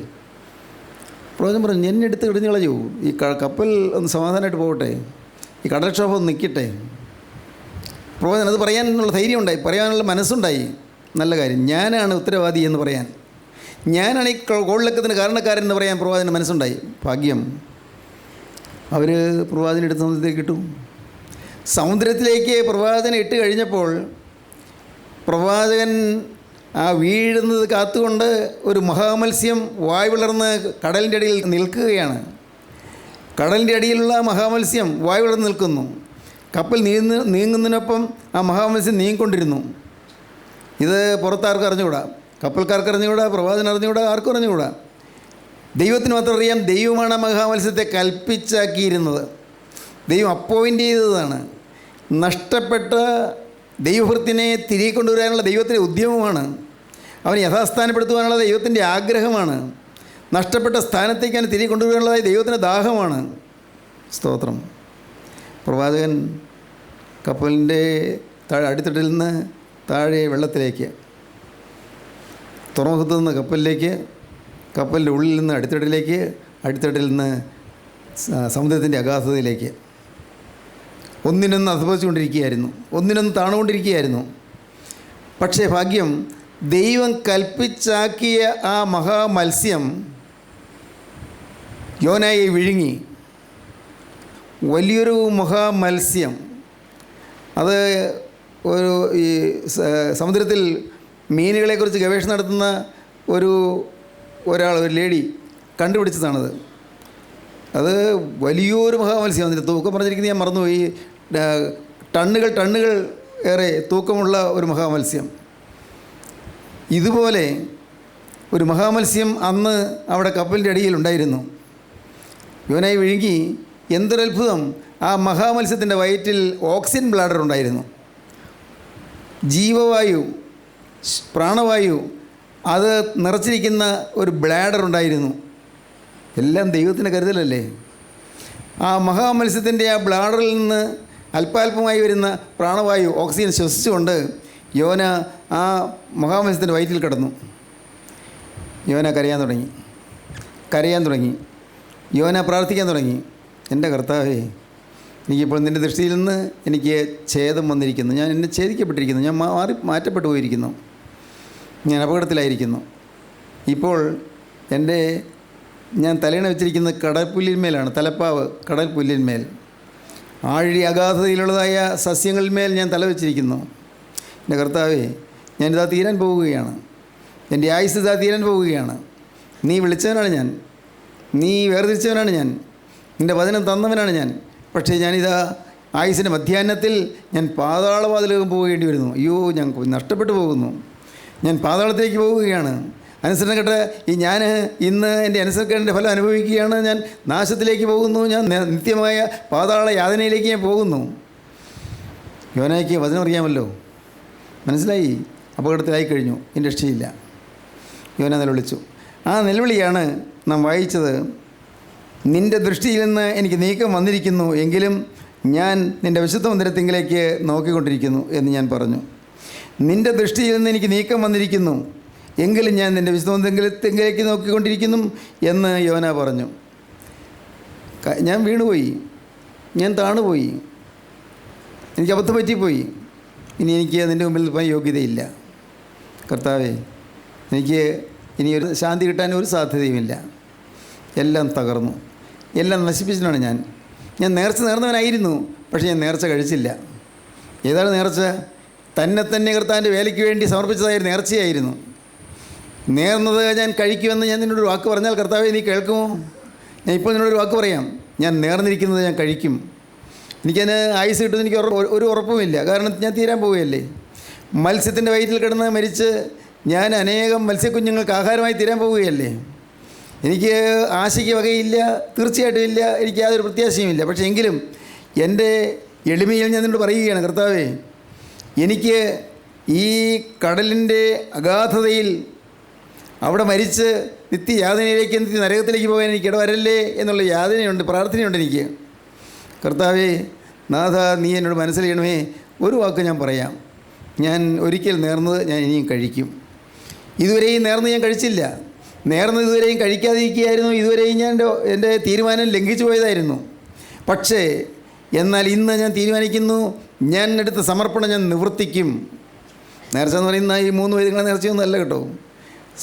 പ്രവചനം പറഞ്ഞു, എന്നെ എടുത്ത് ഇടിഞ്ഞു കളയൂ, ഈ കപ്പൽ ഒന്ന് സമാധാനമായിട്ട് പോകട്ടെ, ഈ കടൽക്ഷോഭം ഒന്ന് നിൽക്കട്ടെ. പ്രവചനം അത് പറയാനുള്ള ധൈര്യം ഉണ്ടായി, പറയാനുള്ള മനസ്സുണ്ടായി. നല്ല കാര്യം, ഞാനാണ് ഉത്തരവാദി എന്ന് പറയാൻ, ഞാനാണ് ഈ കോളിളക്കത്തിന് കാരണക്കാരൻ എന്ന് പറയാൻ പ്രവാചകന് മനസ്സുണ്ടായി. ഭാഗ്യം. അവർ പ്രവാചകനെ എടുത്ത് സമുദ്രത്തിലേക്ക് ഇട്ടു. സമുദ്രത്തിലേക്ക് പ്രവാചകനെ ഇട്ട് കഴിഞ്ഞപ്പോൾ പ്രവാചകൻ ആ വീഴുന്നത് കാത്തുകൊണ്ട് ഒരു മഹാമത്സ്യം വായ് വിളർന്ന് കടലിൻ്റെ അടിയിൽ നിൽക്കുകയാണ്. കടലിൻ്റെ അടിയിലുള്ള മഹാമത്സ്യം വായ് വിളർന്ന് നിൽക്കുന്നു. കപ്പൽ നീങ്ങുന്നതിനൊപ്പം ആ മഹാമത്സ്യം നീങ്ങിക്കൊണ്ടിരുന്നു. ഇത് പുറത്താർക്കും അറിഞ്ഞുകൂടാ, കപ്പൽക്കാർക്ക് അറിഞ്ഞുകൂടാ, പ്രവാചകൻ അറിഞ്ഞുകൂടാ, ആർക്കും അറിഞ്ഞുകൂടാ. ദൈവത്തിന് മാത്രം അറിയാം. ദൈവമാണ് ആ മഹാമത്സ്യത്തെ കൽപ്പിച്ചാക്കിയിരുന്നത്. ദൈവം അപ്പോയിൻ്റ് ചെയ്തതാണ്. നഷ്ടപ്പെട്ട ദൈവഭൃത്തിനെ തിരികെ കൊണ്ടുവരാനുള്ള ദൈവത്തിൻ്റെ ഉദ്യമമാണ്. അവനെ യഥാസ്ഥാനപ്പെടുത്തുവാനുള്ള ദൈവത്തിൻ്റെ ആഗ്രഹമാണ്. നഷ്ടപ്പെട്ട സ്ഥാനത്തേക്ക് അവനെ തിരികെ കൊണ്ടുവരാനുള്ളതായി ദൈവത്തിൻ്റെ ദാഹമാണ്. സ്തോത്രം. പ്രവാചകൻ കപ്പലിൻ്റെ അടിത്തട്ടിൽ നിന്ന് താഴെ വെള്ളത്തിലേക്ക്, തുറമുഖത്ത് നിന്ന് കപ്പലിലേക്ക്, കപ്പലിൻ്റെ ഉള്ളിൽ നിന്ന് അടിത്തട്ടിലേക്ക്, അടിത്തട്ടിൽ നിന്ന് സമുദ്രത്തിൻ്റെ അഗാധതയിലേക്ക് ഒന്നിനൊന്ന് അധപതിച്ചുകൊണ്ടിരിക്കുകയായിരുന്നു, ഒന്നിനൊന്ന് താണുകൊണ്ടിരിക്കുകയായിരുന്നു. പക്ഷേ ഭാഗ്യം, ദൈവം കൽപ്പിച്ചാക്കിയ ആ മഹാമത്സ്യം യോനായെ വിഴുങ്ങി. വലിയൊരു മഹാമത്സ്യം. അത് ഒരു ഈ സമുദ്രത്തിൽ മീനുകളെക്കുറിച്ച് ഗവേഷണം നടത്തുന്ന ഒരു ലേഡി കണ്ടുപിടിച്ചതാണത്. അത് വലിയൊരു മഹാമത്സ്യം. അതിൻ്റെ തൂക്കം പറഞ്ഞിരിക്കുന്നത് ഞാൻ മറന്നുപോയി. ടണ്ണുകൾ ഏറെ തൂക്കമുള്ള ഒരു മഹാമത്സ്യം. ഇതുപോലെ ഒരു മഹാമത്സ്യം അന്ന് അവിടെ കപ്പലിൻ്റെ അടിയിലുണ്ടായിരുന്നു. യോനായി വിഴുങ്ങി. എന്തൊരത്ഭുതം! ആ മഹാമത്സ്യത്തിൻ്റെ വയറ്റിൽ ഓക്സിജൻ ബ്ലാഡർ ഉണ്ടായിരുന്നു. ജീവവായു, പ്രാണവായു അത് നിറച്ചിരിക്കുന്ന ഒരു ബ്ലാഡർ ഉണ്ടായിരുന്നു. എല്ലാം ദൈവത്തിൻ്റെ കരുതലല്ലേ. ആ മഹാമത്സ്യത്തിൻ്റെ ആ ബ്ലാഡറിൽ നിന്ന് അല്പാൽപമായി വരുന്ന പ്രാണവായു, ഓക്സിജൻ ശ്വസിച്ചുകൊണ്ട് യോന ആ മഹാമത്സ്യത്തിൻ്റെ വയറ്റിൽ കിടന്നു. യോന കരയാൻ തുടങ്ങി. യോന പ്രാർത്ഥിക്കാൻ തുടങ്ങി. എൻ്റെ കർത്താവേ, എനിക്കിപ്പോൾ നിൻ്റെ ദൃഷ്ടിയിൽ നിന്ന് എനിക്ക് ഛേദം വന്നിരിക്കുന്നു. എന്നെ ഛേദിക്കപ്പെട്ടിരിക്കുന്നു. ഞാൻ മാറ്റപ്പെട്ടു പോയിരിക്കുന്നു. ഞാൻ അപകടത്തിലായിരിക്കുന്നു. ഇപ്പോൾ ഞാൻ തലയിണ വെച്ചിരിക്കുന്നത് കടൽപ്പുല്ലിന്മേലാണ്. തലപ്പാവ് കടൽപ്പുല്ലിന്മേൽ. ആഴി അഗാധതയിലുള്ളതായ സസ്യങ്ങളിന്മേൽ ഞാൻ തല വെച്ചിരിക്കുന്നു. എൻ്റെ കർത്താവേ, ഞാനിതാ തീരാൻ പോവുകയാണ്. എൻ്റെ ആയുസ് ഇതാ തീരാൻ പോവുകയാണ്. നീ വിളിച്ചവനാണ് ഞാൻ, നീ വേർതിരിച്ചവനാണ് ഞാൻ, നിൻ്റെ വചനം തന്നവനാണ് ഞാൻ. പക്ഷേ ഞാനിതാ ആയുസിൻ്റെ മധ്യാഹ്നത്തിൽ ഞാൻ പാതാളവാതിലേക്ക് പോകേണ്ടി വരുന്നു. അയ്യോ, ഞാൻ നഷ്ടപ്പെട്ടു പോകുന്നു. ഞാൻ പാതാളത്തിലേക്ക് പോവുകയാണ്. അനുസരണക്കെട്ട ഞാൻ ഇന്ന് എൻ്റെ അനുസരണക്കേടിൻ്റെ ഫലം അനുഭവിക്കുകയാണ്. ഞാൻ നാശത്തിലേക്ക് പോകുന്നു. ഞാൻ നിത്യമായ പാതാള യാതനയിലേക്ക് ഞാൻ പോകുന്നു. യോനായ്ക്ക് വചനം അറിയാമല്ലോ, മനസ്സിലായി. അപകടത്തിലായി കഴിഞ്ഞു, ഇനി രക്ഷയില്ല. യോന നിലവിളിച്ചു. ആ നിലവിളിയാണ് നാം വായിച്ചത്. നിൻ്റെ ദൃഷ്ടിയിൽ നിന്ന് എനിക്ക് നീക്കം വന്നിരിക്കുന്നു, എങ്കിലും ഞാൻ നിൻ്റെ വിശുദ്ധ മന്ദിരത്തിങ്കിലേക്ക് നോക്കിക്കൊണ്ടിരിക്കുന്നു എന്ന് ഞാൻ പറഞ്ഞു. നിൻ്റെ ദൃഷ്ടിയിൽ നിന്ന് എനിക്ക് നീക്കം വന്നിരിക്കുന്നു, എങ്കിലും ഞാൻ നിൻ്റെ വിശുദ്ധ മന്ദിരത്തിങ്കിലേക്ക് നോക്കിക്കൊണ്ടിരിക്കുന്നു എന്ന് യോന പറഞ്ഞു. ഞാൻ വീണുപോയി, ഞാൻ താണുപോയി, എനിക്ക് അബദ്ധം പറ്റിപ്പോയി. ഇനി എനിക്ക് നിൻ്റെ മുമ്പിൽ പോകാൻ യോഗ്യതയില്ല. കർത്താവേ, എനിക്ക് ഇനി ഒരു ശാന്തി കിട്ടാൻ ഒരു സാധ്യതയുമില്ല. എല്ലാം തകർന്നു, എല്ലാം നശിപ്പിച്ചിട്ടാണ് ഞാൻ നേർച്ച നേർന്നവനായിരുന്നു, പക്ഷേ ഞാൻ നേർച്ച കഴിച്ചില്ല. ഏതാണ് നേർച്ച? തന്നെ കർത്താവിൻ്റെ വേലയ്ക്ക് വേണ്ടി സമർപ്പിച്ചതായിരുന്നു, നേർച്ചയായിരുന്നു. നേർന്നത് ഞാൻ കഴിക്കുമെന്ന് ഞാൻ നിന്നോടൊരു വാക്ക് പറഞ്ഞാൽ കർത്താവേ നീ കേൾക്കുമോ? ഞാൻ ഇപ്പോൾ നിന്നോടൊരു വാക്ക് പറയാം, ഞാൻ നേർന്നിരിക്കുന്നത് ഞാൻ കഴിക്കും. എനിക്കതിന് ആയുസ് കിട്ടുമെന്ന് എനിക്ക് ഒരു ഉറപ്പുമില്ല. കാരണം ഞാൻ തീരാൻ പോവുകയല്ലേ. മത്സ്യത്തിൻ്റെ വയറ്റിൽ കിടന്ന് മരിച്ച് ഞാൻ അനേകം മത്സ്യക്കുഞ്ഞുങ്ങൾക്ക് ആഹാരമായി തീരാൻ പോവുകയല്ലേ. എനിക്ക് ആശയ്ക്ക് വകയില്ല, തീർച്ചയായിട്ടും ഇല്ല, എനിക്ക് യാതൊരു പ്രത്യാശയുമില്ല. പക്ഷേ എങ്കിലും എൻ്റെ എളിമയിൽ ഞാൻ നിന്നോട് പറയുകയാണ്, കർത്താവേ, എനിക്ക് ഈ കടലിൻ്റെ അഗാധതയിൽ അവിടെ മരിച്ച് നിത്യയാതനയിലേക്ക് നിത്യ നരകത്തിലേക്ക് പോകാൻ എനിക്ക് ഇടവരല്ലേ എന്നുള്ള യാതനയുണ്ട്, പ്രാർത്ഥനയുണ്ട് എനിക്ക്. കർത്താവേ, നാഥ, നീ എന്നോട് മനസ്സിലാക്കണമേ. ഒരു വാക്ക് ഞാൻ പറയാം, ഞാൻ ഒരിക്കൽ നേർന്നത് ഞാൻ ഇനിയും കഴിക്കും. ഇതുവരെയും നേർന്ന് ഞാൻ കഴിച്ചില്ല. നേർന്ന് ഇതുവരെയും കഴിക്കാതിരിക്കുകയായിരുന്നു. ഇതുവരെയും ഞാൻ എൻ്റെ തീരുമാനം ലംഘിച്ചു പോയതായിരുന്നു. പക്ഷേ എന്നാൽ ഇന്ന് ഞാൻ തീരുമാനിക്കുന്നു, ഞാൻ എടുത്ത സമർപ്പണം ഞാൻ നിവർത്തിക്കും. നേർച്ച എന്ന് പറയുന്ന ഈ 3 വൈദികങ്ങളെ നേർച്ചയൊന്നും അല്ല കേട്ടോ,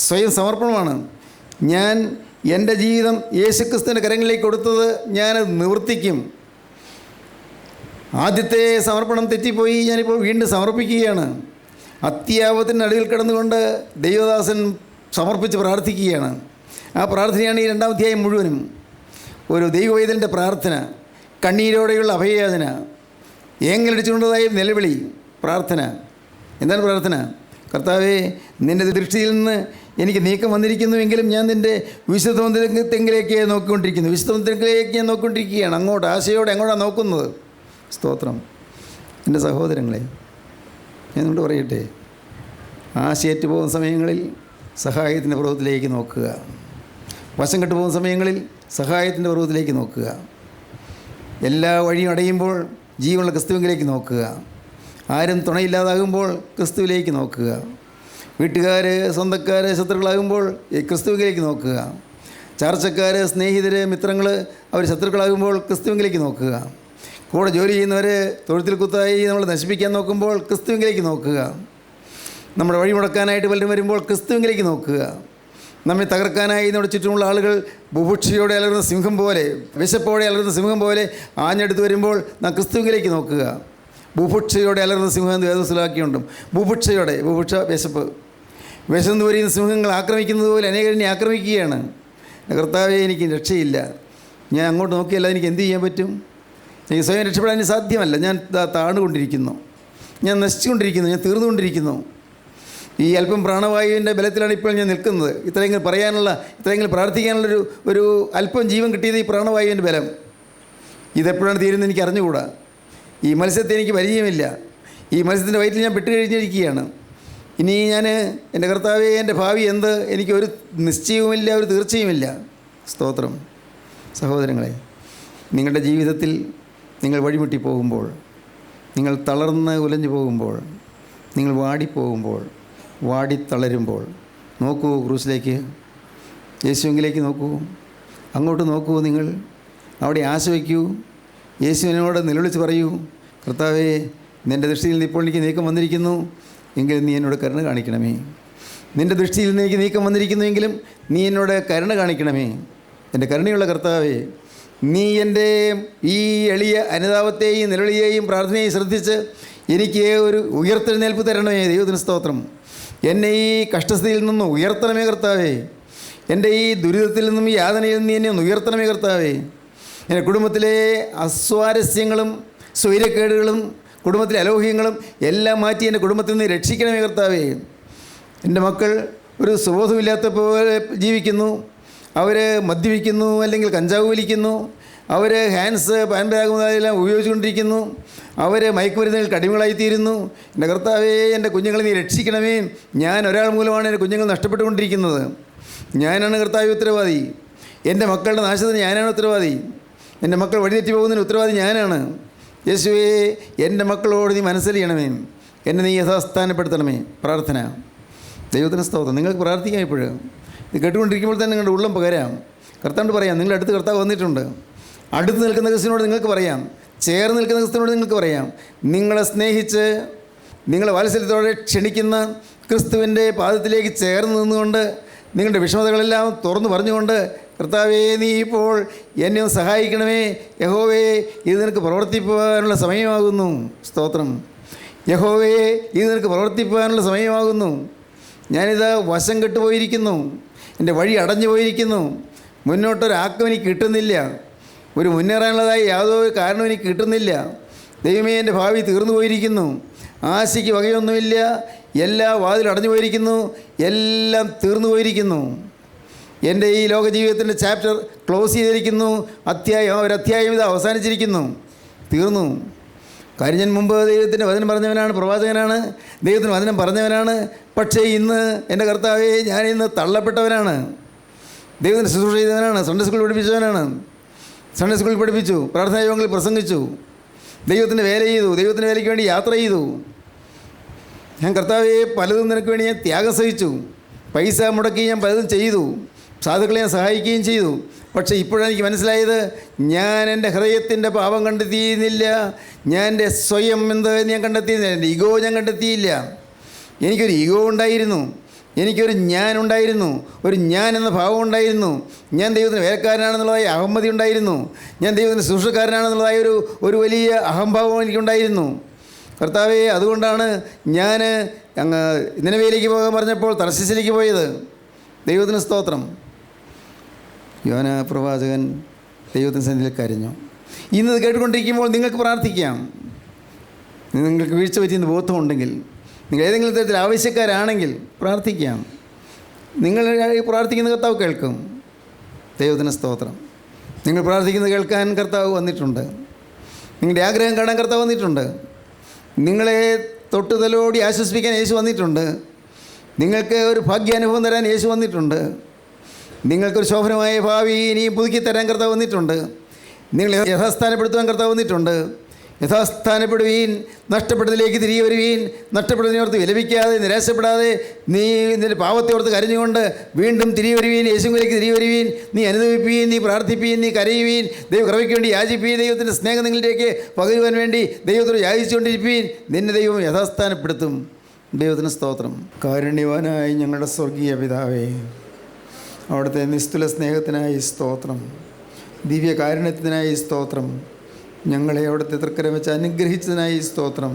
സ്വയം സമർപ്പണമാണ്. ഞാൻ എൻ്റെ ജീവിതം യേശുക്രിസ്തുവിൻ്റെ കരങ്ങളിലേക്ക് കൊടുത്തത് ഞാനത് നിവർത്തിക്കും. ആദ്യത്തെ സമർപ്പണം തെറ്റിപ്പോയി, ഞാനിപ്പോൾ വീണ്ടും സമർപ്പിക്കുകയാണ്. അത്യാപത്തിൻ്റെ നടുവിൽ കിടന്നുകൊണ്ട് ദൈവദാസൻ സമർപ്പിച്ച് പ്രാർത്ഥിക്കുകയാണ്. ആ പ്രാർത്ഥനയാണ് ഈ 2-ാം അധ്യായം മുഴുവനും. ഒരു ദൈവവൈദ്യൻ്റെ പ്രാർത്ഥന, കണ്ണീരോടെയുള്ള അഭയയാചന, ഏങ്ങലടിച്ചുകൊണ്ടതായ നിലവിളി, പ്രാർത്ഥന. എന്താണ് പ്രാർത്ഥന? കർത്താവേ, നിൻ്റെ ദൃഷ്ടിയിൽ നിന്ന് എനിക്ക് നീക്കം വന്നിരിക്കുന്നുവെങ്കിലും ഞാൻ നിൻ്റെ വിശുദ്ധ മന്ദിരത്തിലേക്ക് നോക്കിക്കൊണ്ടിരിക്കുന്നു. വിശുദ്ധ മന്ദിരത്തിലേക്ക് ഞാൻ നോക്കിക്കൊണ്ടിരിക്കുകയാണ്. അങ്ങോട്ട് ആശയോടെ അങ്ങോട്ടാണ് നോക്കുന്നത്. സ്തോത്രം. എൻ്റെ സഹോദരങ്ങളെ, ഞാൻ നിന്നോട് പറയട്ടെ, ആശയേറ്റ് പോകുന്ന സമയങ്ങളിൽ സഹായത്തിൻ്റെ പർവ്വതത്തിലേക്ക് നോക്കുക. വശം കെട്ടു പോകുന്ന സമയങ്ങളിൽ സഹായത്തിൻ്റെ പർവ്വതത്തിലേക്ക് നോക്കുക. എല്ലാ വഴിയും അടയുമ്പോൾ ജീവനുള്ള ക്രിസ്തുവിലേക്ക് നോക്കുക. ആരും തുണയില്ലാതാകുമ്പോൾ ക്രിസ്തുവിലേക്ക് നോക്കുക. വീട്ടുകാർ, സ്വന്തക്കാർ ശത്രുക്കളാകുമ്പോൾ ക്രിസ്തുവിലേക്ക് നോക്കുക. ചാർച്ചക്കാർ, സ്നേഹിതർ, മിത്രങ്ങൾ അവർ ശത്രുക്കളാകുമ്പോൾ ക്രിസ്തുവിലേക്ക് നോക്കുക. കൂടെ ജോലി ചെയ്യുന്നവർ തൊഴുത്തിൽ കുത്തായി നമ്മൾ നശിപ്പിക്കാൻ നോക്കുമ്പോൾ ക്രിസ്തുവിലേക്ക് നോക്കുക. നമ്മുടെ വഴി മുടക്കാനായിട്ട് പലരും വരുമ്പോൾ ക്രിസ്തുവിലേക്ക് നോക്കുക. നമ്മെ തകർക്കാനായി നമ്മുടെ ചുറ്റുമുള്ള ആളുകൾ ബുഭുക്ഷയോടെ അലറുന്ന സിംഹം പോലെ, വിശപ്പോടെ അലറുന്ന സിംഹം പോലെ ആഞ്ഞെടുത്ത് വരുമ്പോൾ നാം ക്രിസ്തുവിലേക്ക് നോക്കുക. ബുഭുക്ഷയോടെ അലറുന്ന സിംഹം എന്ന് വേദപുസ്തകത്തിലുണ്ട്. ബുഭുക്ഷയോടെ, ബുഭുക്ഷ വിശപ്പ്, വിശന്ന് വരുന്ന സിംഹങ്ങൾ ആക്രമിക്കുന്നത് പോലെ അനേകരെ ആക്രമിക്കുകയാണ്. കർത്താവേ, എനിക്ക് രക്ഷയില്ല. ഞാൻ അങ്ങോട്ട് നോക്കിയല്ല, എനിക്ക് എന്ത് ചെയ്യാൻ പറ്റും? എനിക്ക് സ്വയം രക്ഷപ്പെടാൻ സാധ്യമല്ല. ഞാൻ താണുകൊണ്ടിരിക്കുന്നു, ഞാൻ നശിച്ചുകൊണ്ടിരിക്കുന്നു, ഞാൻ തീർന്നുകൊണ്ടിരിക്കുന്നു. ഈ അല്പം പ്രാണവായുവിൻ്റെ ബലത്തിലാണ് ഇപ്പോൾ ഞാൻ നിൽക്കുന്നത്. ഇത്രയെങ്കിലും പറയാനുള്ള, ഇത്രയെങ്കിലും പ്രാർത്ഥിക്കാനുള്ളൊരു അല്പം ജീവൻ കിട്ടിയത് ഈ പ്രാണവായുവിൻ്റെ ബലം. ഇതെപ്പോഴാണ് തീരുന്നത് എനിക്ക് അറിഞ്ഞുകൂടാ. ഈ മത്സ്യത്തെ എനിക്ക് പരിചയമില്ല. ഈ മത്സ്യത്തിൻ്റെ വയറ്റിൽ ഞാൻ പെട്ടുകഴിഞ്ഞിരിക്കുകയാണ്. ഇനി ഞാൻ, എൻ്റെ കർത്താവേ, എൻ്റെ ഭാവി എന്ത്? എനിക്കൊരു നിശ്ചയവുമില്ല, ഒരു തീർച്ചയുമില്ല. സ്തോത്രം. സഹോദരങ്ങളെ, നിങ്ങളുടെ ജീവിതത്തിൽ നിങ്ങൾ വഴിമുട്ടി പോകുമ്പോൾ, നിങ്ങൾ തളർന്ന് ഉലഞ്ഞു പോകുമ്പോൾ, നിങ്ങൾ വാടിപ്പോകുമ്പോൾ, വാടിത്തളരുമ്പോൾ നോക്കൂ ക്രൂസിലേക്ക്, യേശുവിലേക്ക് നോക്കൂ. അങ്ങോട്ട് നോക്കൂ. നിങ്ങൾ അവിടെ ആശ വയ്ക്കൂ. യേശുവിനോട് നിലവിളിച്ച് പറയൂ, കർത്താവേ, നിൻ്റെ ദൃഷ്ടിയിൽ നിന്ന് ഇപ്പോൾ എനിക്ക് നീക്കം വന്നിരിക്കുന്നു, എങ്കിലും നീ എന്നോട് കരുണ കാണിക്കണമേ. നിൻ്റെ ദൃഷ്ടിയിൽ നിന്ന് എനിക്ക് നീക്കം വന്നിരിക്കുന്നുവെങ്കിലും നീ എന്നോട് കരുണ കാണിക്കണമേ. എൻ്റെ കരുണയുള്ള കർത്താവേ, നീ എൻ്റെ ഈ എളിയ അനുതാപത്തെയും നിലവിളിയെയും പ്രാർത്ഥനയെയും ശ്രദ്ധിച്ച് എനിക്ക് ഒരു ഉയർത്തെഴുന്നേൽപ്പ് തരണമേ. ദൈവത്തിന് സ്തോത്രം. എന്നെ ഈ കഷ്ടസ്ഥയിൽ നിന്നും ഉയർത്തണമേ കർത്താവേ. എൻ്റെ ഈ ദുരിതത്തിൽ നിന്നും ഈ യാതനയിൽ നിന്ന് എന്നെ ഒന്ന് ഉയർത്തണമേ കർത്താവേ. എൻ്റെ കുടുംബത്തിലെ അസ്വാരസ്യങ്ങളും സ്വൈരക്കേടുകളും കുടുംബത്തിലെ അലോഹ്യങ്ങളും എല്ലാം മാറ്റി എൻ്റെ കുടുംബത്തിൽ നിന്ന് രക്ഷിക്കണമേ കർത്താവേ. എൻ്റെ മക്കൾ ഒരു സുബോധമില്ലാത്ത പോലെ ജീവിക്കുന്നു. അവർ മദ്യപിക്കുന്നു, അല്ലെങ്കിൽ കഞ്ചാവ് വലിക്കുന്നു, അവർ ഹാൻഡ്സ് പാൻ ബാഗ് മുതലെല്ലാം ഉപയോഗിച്ചുകൊണ്ടിരിക്കുന്നു, അവർ മയക്കുമരുന്നുകൾക്ക് അടിമകളായിത്തീരുന്നു. എൻ്റെ കർത്താവേ, എൻ്റെ കുഞ്ഞുങ്ങളെ നീ രക്ഷിക്കണമേ. ഞാൻ ഒരാൾ മൂലമാണ് എൻ്റെ കുഞ്ഞുങ്ങൾ നഷ്ടപ്പെട്ടുകൊണ്ടിരിക്കുന്നത്. ഞാനാണ് കർത്താവ് ഉത്തരവാദി. എൻ്റെ മക്കളുടെ നാശത്തിന് ഞാനാണ് ഉത്തരവാദി. എൻ്റെ മക്കൾ വഴിതെറ്റി പോകുന്നതിന് ഉത്തരവാദി ഞാനാണ്. യേശുവേ, എൻ്റെ മക്കളോട് നീ മനസ്സലിയണമേ, എന്നെ നീ യഥാസ്ഥാനപ്പെടുത്തണമേ. പ്രാർത്ഥന. ദൈവത്തിന് സ്തോത്രം. നിങ്ങൾക്ക് പ്രാർത്ഥിക്കാം. ഇപ്പോഴും ഇത് കേട്ടുകൊണ്ടിരിക്കുമ്പോൾ തന്നെ നിങ്ങളുടെ ഉള്ളം പകരാം. കർത്താവിനോട് പറയാം, നിങ്ങളുടെ അടുത്ത് കർത്താവ് വന്നിട്ടുണ്ട്. അടുത്ത് നിൽക്കുന്ന ക്രിസ്തുവിനോട് നിങ്ങൾക്ക് പറയാം, ചേർന്ന് നിൽക്കുന്ന ക്രിസ്തുവിനോട് നിങ്ങൾക്ക് പറയാം, നിങ്ങളെ സ്നേഹിച്ച് നിങ്ങളെ വാത്സല്യത്തോടെ ക്ഷണിക്കുന്ന ക്രിസ്തുവിൻ്റെ പാദത്തിലേക്ക് ചേർന്ന് നിന്നുകൊണ്ട് നിങ്ങളുടെ വിഷമതകളെല്ലാം തുറന്നു പറഞ്ഞുകൊണ്ട്, കർത്താവേ, നീ ഇപ്പോൾ എന്നെ ഒന്ന് സഹായിക്കണമേ. യഹോവേ, ഇത് നിനക്ക് പ്രവർത്തിപ്പാനുള്ള സമയമാകുന്നു. സ്തോത്രം. യഹോവേ, ഇത് നിനക്ക് പ്രവർത്തിപ്പാനുള്ള സമയമാകുന്നു. ഞാനിത് വശം കെട്ടുപോയിരിക്കുന്നു. എൻ്റെ വഴി അടഞ്ഞു പോയിരിക്കുന്നു. മുന്നോട്ടൊരാക്കം എനിക്ക് കിട്ടുന്നില്ല. ഒരു മുന്നേറാനുള്ളതായി യാതൊരു കാരണവും എനിക്ക് കിട്ടുന്നില്ല. ദൈവമേ, എൻ്റെ ഭാവി തീർന്നു പോയിരിക്കുന്നു. ആശയ്ക്ക് വകയൊന്നുമില്ല. എല്ലാ വാതിലും അടഞ്ഞു പോയിരിക്കുന്നു. എല്ലാം തീർന്നു പോയിരിക്കുന്നു. എൻ്റെ ഈ ലോക ജീവിതത്തിൻ്റെ ചാപ്റ്റർ ക്ലോസ് ചെയ്തിരിക്കുന്നു. ഒരധ്യായം ഇത് അവസാനിച്ചിരിക്കുന്നു. തീർന്നു. കാര്യം ഞാൻ മുമ്പ് ദൈവത്തിൻ്റെ വചനം പറഞ്ഞവനാണ്, പ്രവാചകനാണ്, ദൈവത്തിന് വചനം പറഞ്ഞവനാണ്. പക്ഷേ ഇന്ന് എൻ്റെ കർത്താവേ, ഞാനിന്ന് തള്ളപ്പെട്ടവനാണ്. ദൈവത്തിന് ശുശ്രൂഷ ചെയ്തവനാണ്. സൺഡേ സ്കൂളിൽ പഠിപ്പിച്ചവനാണ്. സൺഡേ സ്കൂളിൽ പഠിപ്പിച്ചു, പ്രാർത്ഥനാ യോഗങ്ങളിൽ പ്രസംഗിച്ചു, ദൈവത്തിൻ്റെ വേല ചെയ്തു, ദൈവത്തിൻ്റെ വേലയ്ക്ക് വേണ്ടി യാത്ര ചെയ്തു. ഞാൻ കർത്താവേ, പലതും നിനക്ക് വേണ്ടി ഞാൻ ത്യാഗം സഹിച്ചു. പൈസ മുടക്കി ഞാൻ പലതും ചെയ്തു. സാധുക്കളെ ഞാൻ സഹായിക്കുകയും ചെയ്തു. പക്ഷേ ഇപ്പോഴാണ് എനിക്ക് മനസ്സിലായത്, ഞാൻ എൻ്റെ ഹൃദയത്തിൻ്റെ പാപം കണ്ടെത്തിയിരുന്നില്ല. ഞാൻ എൻ്റെ സ്വയം എന്ത് ഞാൻ കണ്ടെത്തിയിരുന്നില്ല. എൻ്റെ ഈഗോ ഞാൻ കണ്ടെത്തിയില്ല. എനിക്കൊരു ഈഗോ ഉണ്ടായിരുന്നു. എനിക്കൊരു ഞാൻ ഉണ്ടായിരുന്നു. ഒരു ഞാൻ എന്ന ഭാവം ഉണ്ടായിരുന്നു. ഞാൻ ദൈവത്തിന് വേലക്കാരനാണെന്നുള്ളതായ അഹമ്മതി ഉണ്ടായിരുന്നു. ഞാൻ ദൈവത്തിന് ശുശ്രൂഷക്കാരനാണെന്നുള്ളതായ ഒരു വലിയ അഹംഭാവം എനിക്കുണ്ടായിരുന്നു. കർത്താവേ, അതുകൊണ്ടാണ് ഞാൻ അങ്ങ് നിനവേലേക്ക് പോകാൻ പറഞ്ഞപ്പോൾ തർശീസിലേക്ക് പോയത്. ദൈവത്തിന് സ്തോത്രം. യോന പ്രവാചകൻ ദൈവത്തിന് സന്നിധിയിൽ കരഞ്ഞു. ഇന്നത് കേട്ടുകൊണ്ടിരിക്കുമ്പോൾ നിങ്ങൾക്ക് പ്രാർത്ഥിക്കാം. നിങ്ങൾക്ക് വീഴ്ച പറ്റിയെന്ന് ബോധമുണ്ടെങ്കിൽ, നിങ്ങൾ ഏതെങ്കിലും തരത്തിൽ ആവശ്യക്കാരാണെങ്കിൽ പ്രാർത്ഥിക്കാം. നിങ്ങൾ പ്രാർത്ഥിക്കുന്ന കർത്താവ് കേൾക്കും. ദൈവത്തിന് സ്തോത്രം. നിങ്ങൾ പ്രാർത്ഥിക്കുന്നത് കേൾക്കാൻ കർത്താവ് വന്നിട്ടുണ്ട്. നിങ്ങളുടെ ആഗ്രഹം കാണാൻ കർത്താവ് വന്നിട്ടുണ്ട്. നിങ്ങളെ തൊട്ട് തലോടി ആശ്വസിപ്പിക്കാൻ യേശു വന്നിട്ടുണ്ട്. നിങ്ങൾക്ക് ഒരു ഭാഗ്യാനുഭവം തരാൻ യേശു വന്നിട്ടുണ്ട്. നിങ്ങൾക്കൊരു ശോഭനമായ ഭാവി ഇനിയും പുതുക്കി തരാൻ കർത്താവ് വന്നിട്ടുണ്ട്. നിങ്ങളെ യഥാസ്ഥാനപ്പെടുത്തുവാൻ കർത്താവ് വന്നിട്ടുണ്ട്. യഥാസ്ഥാനപ്പെടുവീൻ, നഷ്ടപ്പെട്ടതിലേക്ക് തിരികെ വരുവീൻ. നഷ്ടപ്പെട്ടതിനോർത്ത് വിലപിക്കാതെ നിരാശപ്പെടാതെ നീ നിൻ്റെ പാവത്തെയോർത്ത് കരഞ്ഞുകൊണ്ട് വീണ്ടും തിരികെ വരുവീൻ. യേശുവിലേക്ക് തിരികെ വരുവീൻ. നീ അനുഭവിപ്പീൻ, നീ പ്രാർത്ഥിപ്പീൻ, നീ കരയുവീൻ. ദൈവകൃപയ്ക്ക് വേണ്ടി യാചിപ്പീൻ. ദൈവത്തിൻ്റെ സ്നേഹം നിങ്ങളിലേക്ക് പകരുവാൻ വേണ്ടി ദൈവത്തോട് യാചിച്ചുകൊണ്ടിരിപ്പീൻ. നിന്നെ ദൈവം യഥാസ്ഥാനപ്പെടുത്തും. ദൈവത്തിന് സ്തോത്രം. കാരുണ്യവാനായി ഞങ്ങളുടെ സ്വർഗീയ പിതാവേ, അവിടുത്തെ നിസ്തുല സ്നേഹത്തിനായി സ്തോത്രം. ദിവ്യ കാരുണ്യത്തിനായി സ്തോത്രം. ഞങ്ങളെ അവിടുത്തെ തൃക്കരം വെച്ച് അനുഗ്രഹിച്ചതിനായി സ്തോത്രം.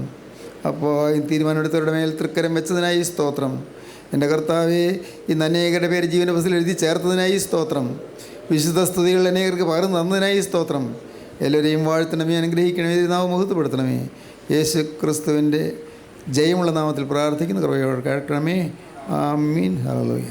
അപ്പോൾ ഈ തീരുമാനമെടുത്തവരുടെ മേൽ തൃക്കരം വെച്ചതിനായി സ്തോത്രം. എൻ്റെ കർത്താവേ, ഇന്ന് അനേകരുടെ പേര് ജീവന പുസ്തകത്തിൽ എഴുതി ചേർത്തതിനായി സ്തോത്രം. വിശുദ്ധ സ്തുതികൾ അനേകർക്ക് പകർന്നു തന്നതിനായി സ്തോത്രം. എല്ലാവരെയും വാഴ്ത്തണമേ, അനുഗ്രഹിക്കണമേ, നാമം മഹത്വപ്പെടുത്തണമേ. യേശു ക്രിസ്തുവിൻ്റെ ജയമുള്ള നാമത്തിൽ പ്രാർത്ഥിക്കുന്ന കൃപയോട് കേൾക്കണമേ. ആമീൻ. ഹല്ലേലൂയ.